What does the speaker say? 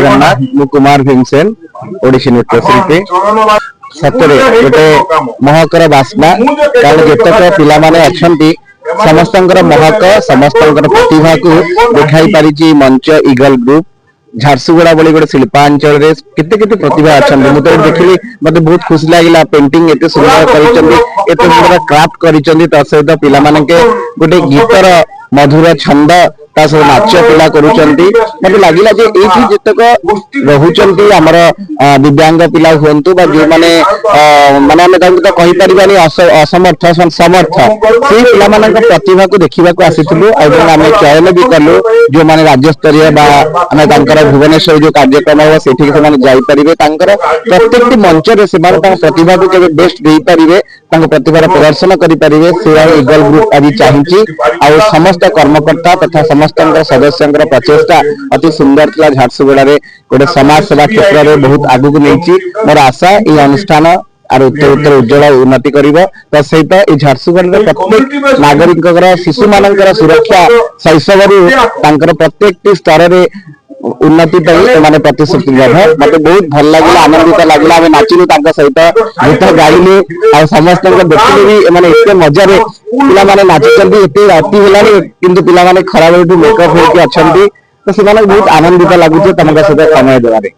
जगन्नाथ मु कुमार भीमसेन ओडिसी नृत्यशिल्पी सतरे गोटे महकर बास्ना कारण जेतक पिला माने अछंती समस्तंकर महक समस्तंकर प्रतिभा को देखाई पारिची मंच ईगल ग्रुप झारसुगुड़ा बोली गोटे शिल्पांचल रे केते केते प्रतिभा अछंती मु तो देखली मते बहुत खुशी लागिला पेंटिंग एते सुंदर करिसंती एते सुंदर क्राफ्ट करिसंती त सहित पिला माने के गोटे गीतर मधुर छंद ता सब नाच पिला करूचंती मते लागिला जे एठी जतक रहउचंती हमर दिव्यांग पिला हुंतु बा जो माने माने हम तांको तो कहि परिबानी असमर्थ समर्थ से पिला माने प्रतिभा को देखिबा को आसीथिलु आ हम चयन भी करलु जो माने राज्य स्तरीय बा हम तांकर भुवनेश्वर जो कार्यक्रम हो सेठी से माने जाई परिबे तांकर प्रत्येक मंच रे से माने प्रतिभा को केबे बेस्ट देई परिबे तांको प्रतिभा प्रदर्शन करि परिबे से ईगल ग्रुप आज चाहिछि आ समस्त कर्मकर्ता तथा समस्त सदस्यों प्रचेषा अति सुंदर था झारसुगुड़ा गोटे समाज सेवा क्षेत्र में बहुत आगू नहीं मोर आशा ये अनुष्ठान आर उत्तर उत्तर उज्जवल उन्नति कर सहित ये झारसुगुड़ा प्रत्येक नागरिक शिशु मान सुरक्षा शैशव प्रत्येक स्तर में उन्नति मैंने प्रतिश्रुतिबद्ध मत बहुत भल लगे आनंदित लगे आम नाचिलु सहित गीत गाइलु आ समस्त देखिले भी मैंने एत मजा पे नाचुंट एत राति है कि पिला खराब मेकअप होकर अच्छा तो से बहुत आनंदित लगुच तुम सहित समय देवे।